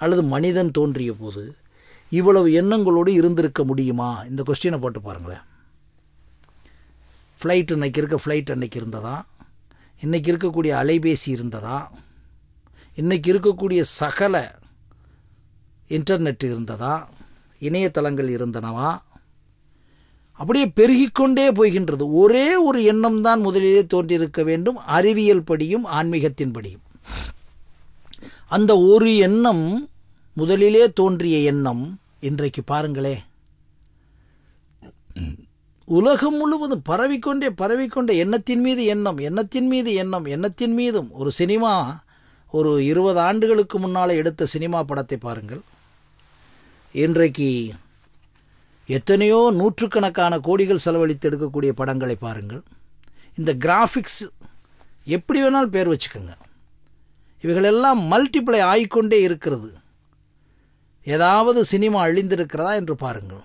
அல்லது மனிதன் தோன்றிய போது இவ்வளவு எண்ணங்களோடு இருந்திருக்க முடியுமா? இந்த கொஸ்டினை போட்டு பாருங்களேன். ஃப்ளைட் இன்றைக்கி இருக்க ஃப்ளைட் அன்றைக்கி இருந்ததா? இன்றைக்கி இருக்கக்கூடிய அலைபேசி இருந்ததா? இன்றைக்கி இருக்கக்கூடிய சகல இன்டர்நெட் இருந்ததா? இணையதளங்கள் இருந்தனவா? அப்படியே பெருகிக்கொண்டே போகின்றது. ஒரே ஒரு எண்ணம் தான் முதலிலே தோன்றியிருக்க வேண்டும், அறிவியல் படியும் ஆன்மீகத்தின் படியும். அந்த ஒரு எண்ணம், முதலிலே தோன்றிய எண்ணம், இன்றைக்கு பாருங்களே உலகம் முழுவதும் பரவிக்கொண்டே எண்ணத்தின் மீது எண்ணம், எண்ணத்தின் மீது எண்ணம், எண்ணத்தின் மீதும். ஒரு சினிமா, ஒரு 20 ஆண்டுகளுக்கு முன்னால் எடுத்த சினிமா படத்தை பாருங்கள். இன்றைக்கு எத்தனையோ நூற்றுக்கணக்கான கோடிகள் செலவழித்து எடுக்கக்கூடிய படங்களை பாருங்கள். இந்த கிராஃபிக்ஸ் எப்படி வேணாலும் பேர் வச்சுக்கோங்க, இவைகளெல்லாம் மல்டிப்ளை ஆகிக்கொண்டே இருக்கிறது. ஏதாவது சினிமா அழிந்திருக்கிறதா என்று பாருங்கள்.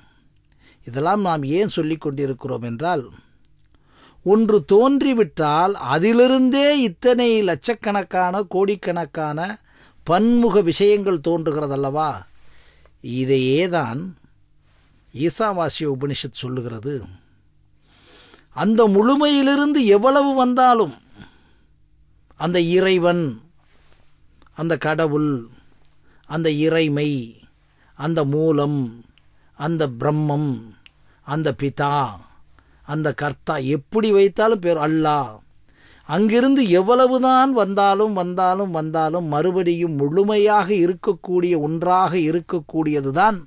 இதெல்லாம் நாம் ஏன் சொல்லி கொண்டிருக்கிறோம் என்றால், ஒன்று தோன்றிவிட்டால் அதிலிருந்தே இத்தனை லட்சக்கணக்கான கோடிக்கணக்கான பன்முக விஷயங்கள் தோன்றுகிறதல்லவா? இதையே தான் ஈசாவாசிய உபனிஷத் சொல்லுகிறது. அந்த முழுமையிலிருந்து எவ்வளவு வந்தாலும் அந்த இறைவன், அந்த கடவுள், அந்த இறைமை, அந்த மூலம், அந்த பிரம்மம், அந்த பிதா, அந்த கர்த்தா, எப்படி வைத்தாலும் பேர் அல்லாஹ், அங்கிருந்து எவ்வளவுதான் வந்தாலும் மறுபடியும் முழுமையாக இருக்கக்கூடிய ஒன்றாக இருக்கக்கூடியது தான்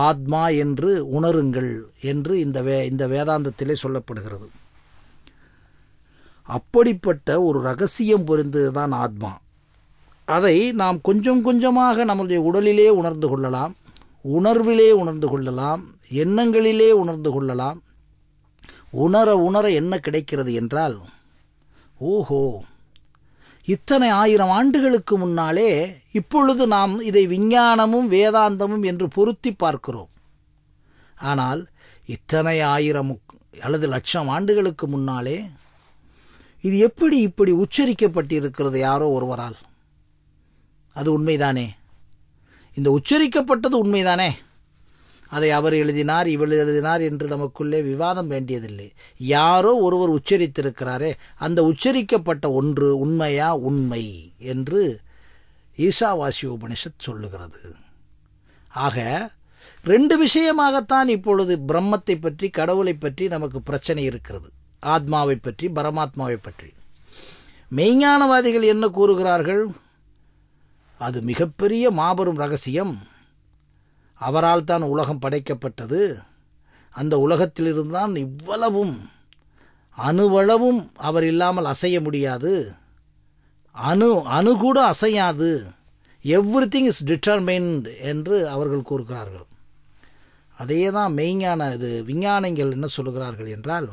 ஆத்மா என்று உணருங்கள் என்று இந்த வேதாந்தத்திலே சொல்லப்படுகிறது. அப்படிப்பட்ட ஒரு ரகசியம் பொருந்தது தான் ஆத்மா. அதை நாம் கொஞ்சம் கொஞ்சமாக நம்முடைய உடலிலே உணர்ந்து கொள்ளலாம், உணர்விலே உணர்ந்து கொள்ளலாம், எண்ணங்களிலே உணர்ந்து கொள்ளலாம். உணர என்ன கிடைக்கிறது என்றால், ஓஹோ, இத்தனை 1000 ஆண்டுகளுக்கு முன்னாலே இப்பொழுது நாம் இதை விஞ்ஞானமும் வேதாந்தமும் என்று பொருத்தி பார்க்கிறோம். ஆனால் இத்தனை 1000 அல்லது 1,00,000 ஆண்டுகளுக்கு முன்னாலே இது இப்படி உச்சரிக்கப்பட்டிருக்கிறது யாரோ ஒருவரால்? அது உண்மைதானே? இந்த உச்சரிக்கப்பட்டது உண்மைதானே? அதை அவர் எழுதினார், இவள் எழுதினார் என்று நமக்குள்ளே விவாதம் வேண்டியதில்லை. யாரோ ஒருவர் உச்சரித்திருக்கிறாரே, அந்த உச்சரிக்கப்பட்ட ஒன்று உண்மையா? உண்மை என்று ஈசாவாசிய உபனிஷத் சொல்லுகிறது. ஆக 2 விஷயமாகத்தான் இப்பொழுது பிரம்மத்தை பற்றி, கடவுளை பற்றி நமக்கு பிரச்சனை இருக்கிறது. ஆத்மாவை பற்றி, பரமாத்மாவை பற்றி. மெய்ஞானவாதிகள் என்ன கூறுகிறார்கள்? அது மிகப்பெரிய மாபெரும் ரகசியம், அவரால் தான் உலகம் படைக்கப்பட்டது, அந்த உலகத்திலிருந்தான் இவ்வளவும், அணுவளவும் அவர் இல்லாமல் அசைய முடியாது, அணு கூட அசையாது, எவ்ரிதிங் இஸ் டிட்டர்மைன்ட் என்று அவர்கள் கூறுகிறார்கள். அதே தான் விஞ்ஞானிகள் என்ன சொல்லுகிறார்கள் என்றால்,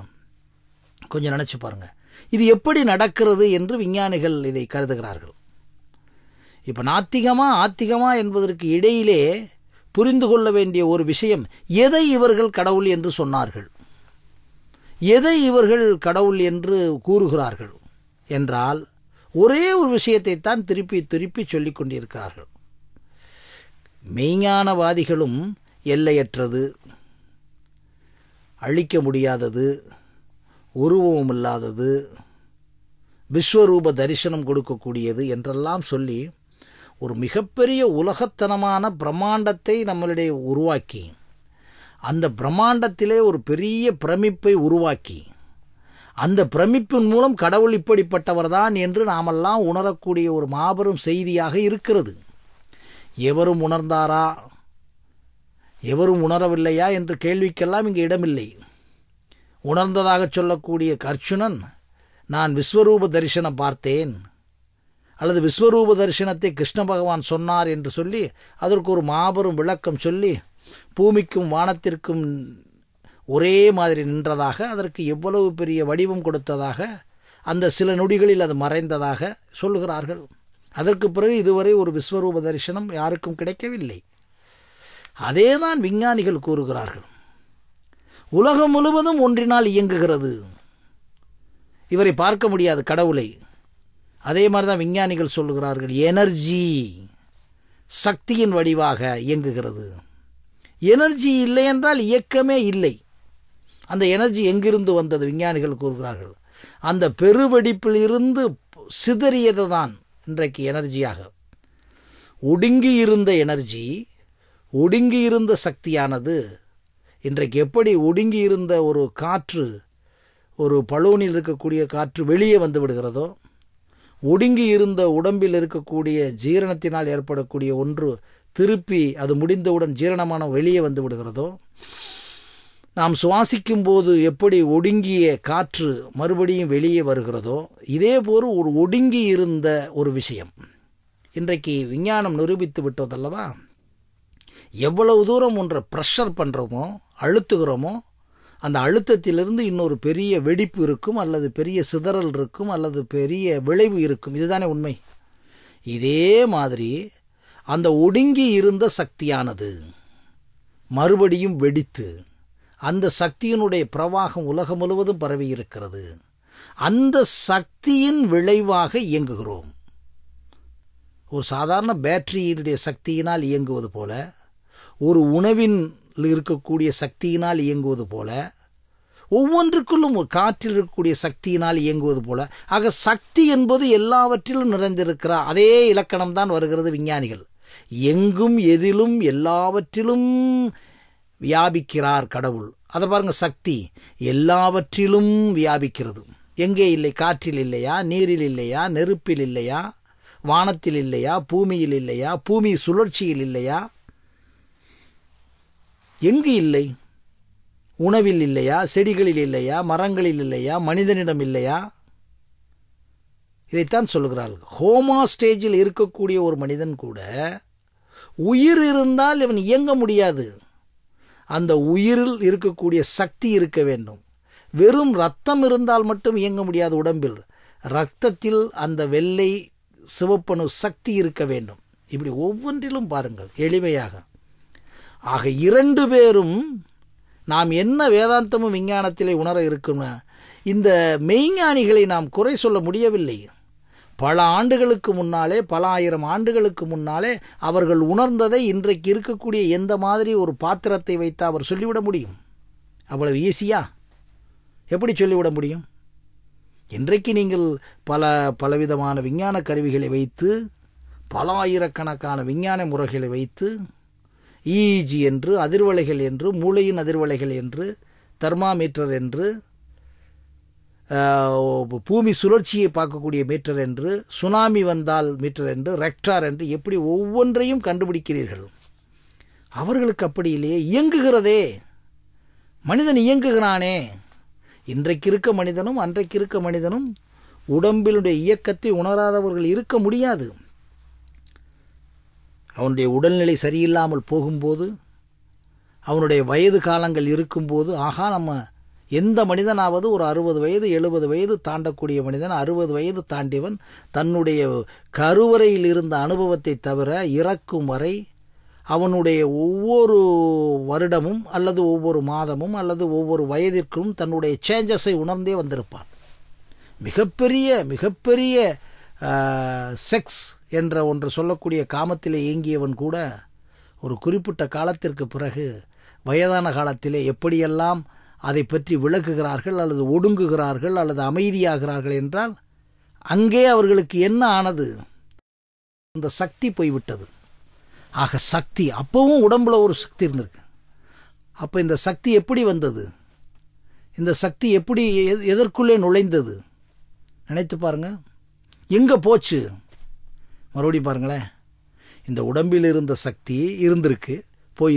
கொஞ்சம் நினச்சி பாருங்கள், இது எப்படி நடக்கிறது என்று விஞ்ஞானிகள் இதை கருதுகிறார்கள். இப்போ ஆத்திகமா என்பதற்கு இடையிலே புரிந்து கொள்ள வேண்டிய ஒரு விஷயம், எதை இவர்கள் கடவுள் என்று சொன்னார்கள், எதை இவர்கள் கடவுள் என்று கூறுகிறார்கள் என்றால், ஒரே ஒரு விஷயத்தை தான் திருப்பி சொல்லிக் கொண்டிருக்கிறார்கள். மெய்ஞானவாதிகளும் எல்லையற்றது, அழிக்க முடியாதது, உருவம் இல்லாதது, விஸ்வரூப தரிசனம் கொடுக்கக்கூடியது என்றெல்லாம் சொல்லி ஒரு மிகப்பெரிய உலகத்தனமான பிரம்மாண்டத்தை நம்மளிடையே உருவாக்கி, அந்த பிரம்மாண்டத்திலே ஒரு பெரிய பிரமிப்பை உருவாக்கி, அந்த பிரமிப்பின் மூலம் கடவுள் இப்படிப்பட்டவர் தான் என்று நாமெல்லாம் உணரக்கூடிய ஒரு மாபெரும் செய்தியாக இருக்கிறது. எவரும் உணர்ந்தாரா, எவரும் உணரவில்லையா என்ற கேள்விக்கெல்லாம் இங்கே இடமில்லை. உணர்ந்ததாக சொல்லக்கூடிய அர்ச்சுனன், நான் விஸ்வரூப தரிசனம் பார்த்தேன், அல்லது விஸ்வரூப தரிசனத்தை கிருஷ்ண பகவான் சொன்னார் என்று சொல்லி அதற்கு ஒரு மாபெரும் விளக்கம் சொல்லி, பூமிக்கும் வானத்திற்கும் ஒரே மாதிரி நின்றதாக, அதற்கு எவ்வளவு பெரிய வடிவம் கொடுத்ததாக, அந்த சில நொடிகளில் அது மறைந்ததாக சொல்லுகிறார்கள். அதற்கு பிறகு இதுவரை ஒரு விஸ்வரூப தரிசனம் யாருக்கும் கிடைக்கவில்லை. அதே தான் விஞ்ஞானிகள் கூறுகிறார்கள். உலகம் முழுவதும் ஒன்றினால் இயங்குகிறது, இவரை பார்க்க முடியாது கடவுளை. அதே மாதிரி தான் விஞ்ஞானிகள் சொல்லுகிறார்கள், எனர்ஜி, சக்தியின் வடிவாக இயங்குகிறது. எனர்ஜி இல்லை என்றால் இயக்கமே இல்லை. அந்த எனர்ஜி எங்கிருந்து வந்தது? விஞ்ஞானிகள் கூறுகிறார்கள், அந்த பெருவெடிப்பில் இருந்து சிதறியது தான் இன்றைக்கு எனர்ஜியாக. ஒடுங்கி இருந்த எனர்ஜி, ஒடுங்கி இருந்த சக்தியானது இன்றைக்கு எப்படி ஒடுங்கி இருந்த ஒரு காற்று, ஒரு பலூனில் இருக்கக்கூடிய காற்று வெளியே வந்து விடுகிறதோ, ஒடுங்கி இருந்த உடம்பில் இருக்கக்கூடிய ஜீரணத்தினால் ஏற்படக்கூடிய ஒன்று திருப்பி அது முடிந்தவுடன் ஜீரணமான வெளியே வந்து விடுகிறதோ, நாம் சுவாசிக்கும் போது எப்படி ஒடுங்கிய காற்று மறுபடியும் வெளியே வருகிறதோ, இதேபோல் ஒரு ஒடுங்கி இருந்த ஒரு விஷயம் இன்றைக்கு விஞ்ஞானம் நிரூபித்து விட்டதல்லவா. எவ்வளவு தூரம் ஒன்றை ப்ரெஷர் பண்ணுறோமோ, அழுத்துகிறோமோ, அந்த அழுத்தத்திலிருந்து இன்னொரு பெரிய வெடிப்பு இருக்கும், அல்லது பெரிய சிதறல் இருக்கும், அல்லது பெரிய விளைவு இருக்கும். இதுதானே உண்மை. இதே மாதிரி அந்த ஒடுங்கி இருந்த சக்தியானது மறுபடியும் வெடித்து அந்த சக்தியினுடைய பிரவாகம் உலகம் முழுவதும் பரவி இருக்கிறது. அந்த சக்தியின் விளைவாக இயங்குகிறோம். ஒரு சாதாரண பேட்டரியினுடைய சக்தியினால் இயங்குவது போல, ஒரு உணவின் இருக்கக்கூடிய சக்தியினால் இயங்குவது போல, ஒவ்வொன்றுக்குள்ளும் ஒரு காற்றில் இருக்கக்கூடிய சக்தியினால் இயங்குவது போல, ஆக சக்தி என்பது எல்லாவற்றிலும் நிறைந்திருக்கிறார். அதே இலக்கணம் தான் வருகிறது விஞ்ஞானிகள். எங்கும் எதிலும் எல்லாவற்றிலும் வியாபிக்கிறார் கடவுள். அதை பாருங்கள், சக்தி எல்லாவற்றிலும் வியாபிக்கிறது. எங்கே இல்லை? காற்றில் இல்லையா? நீரில் இல்லையா? நெருப்பில் இல்லையா? வானத்தில் இல்லையா? பூமியில் இல்லையா? பூமி சுழற்சியில் இல்லையா? எங்கு இல்லை? உணவில் இல்லையா? செடிகளில் இல்லையா? மரங்களில் இல்லையா? மனிதனிடம் இல்லையா? இதைத்தான் சொல்லுகிறார்கள். ஹோமா ஸ்டேஜில் இருக்கக்கூடிய ஒரு மனிதன் கூட உயிர் இருந்தால் இவன் இயங்க முடியாது. அந்த உயிரில் இருக்கக்கூடிய சக்தி இருக்க வேண்டும். வெறும் இரத்தம் இருந்தால் மட்டும் இயங்க முடியாது. உடம்பில் இரத்தத்தில் அந்த வெள்ளை சிவப்பணு சக்தி இருக்க வேண்டும். இப்படி ஒவ்வொன்றிலும் பாருங்கள் எளிமையாக. ஆக இரண்டு பேரும் நாம் என்ன வேதாந்தமும் விஞ்ஞானத்திலே உணர இருக்கும்னா, இந்த மெய்ஞானிகளை நாம் குறை சொல்ல முடியவில்லை. பல ஆண்டுகளுக்கு முன்னாலே, பல ஆயிரம் ஆண்டுகளுக்கு முன்னாலே அவர்கள் உணர்ந்ததை இன்றைக்கு இருக்கக்கூடிய எந்த மாதிரி ஒரு பாத்திரத்தை வைத்து அவர் சொல்லிவிட முடியும்? அவ்வளவு ஈஸியா? எப்படி சொல்லிவிட முடியும்? இன்றைக்கு நீங்கள் பலவிதமான விஞ்ஞான கருவிகளை வைத்து, பல ஆயிரக்கணக்கான விஞ்ஞான முறைகளை வைத்து, இஇஜி என்று, அதிர்வலைகள் என்று, மூளையின் அதிர்வலைகள் என்று, தெர்மாமீட்டர் என்று, பூமி சுழற்சியை பார்க்கக்கூடிய மீட்டர் என்று, சுனாமி வந்தால் மீட்டர் என்று, ரெக்டார் என்று, எப்படி ஒவ்வொன்றையும் கண்டுபிடிக்கிறீர்கள். அவர்களுக்கு அப்படி இல்லையே. இயங்குகிறதே, மனிதன் இயங்குகிறானே. இன்றைக்கு இருக்க மனிதனும் அன்றைக்கு இருக்க மனிதனும் உடம்பினுடைய இயக்கத்தை உணராதவர்கள் இருக்க முடியாது. அவனுடைய உடல்நிலை சரியில்லாமல் போகும்போது, அவனுடைய வயது காலங்கள் இருக்கும்போது, ஆகா நம்ம எந்த மனிதனாவது ஒரு 60 வயது 70 வயது தாண்டக்கூடிய மனிதன், 60 வயது தாண்டியவன் தன்னுடைய கருவறையில் இருந்த அனுபவத்தை தவிர இறக்கும் வரை அவனுடைய ஒவ்வொரு வருடமும் அல்லது ஒவ்வொரு மாதமும் அல்லது ஒவ்வொரு வயதிற்கும் தன்னுடைய சேஞ்சஸை உணர்ந்தே வந்திருப்பான். மிகப்பெரிய செக்ஸ் என்ற ஒன்று சொல்லக்கூடிய காமத்திலே இயங்கியவன் கூட ஒரு குறிப்பிட்ட காலத்திற்கு பிறகு வயதான காலத்திலே எப்படியெல்லாம் அதை பற்றி விளக்குகிறார்கள் அல்லது ஒடுங்குகிறார்கள் அல்லது அமைதியாகிறார்கள் என்றால், அங்கே அவர்களுக்கு என்ன ஆனது? அந்த சக்தி போய்விட்டது. ஆக சக்தி அப்பவும் உடம்புல ஒரு சக்தி இருந்திருக்கு. அப்போ இந்த சக்தி எப்படி வந்தது? இந்த சக்தி எப்படி எதற்குள்ளே நுழைந்தது? நினைத்து பாருங்க. எங்கே போச்சு? மறுபடியும் பாருங்களேன். இந்த உடம்பில் இருந்த சக்தி இருந்திருக்கு, போய்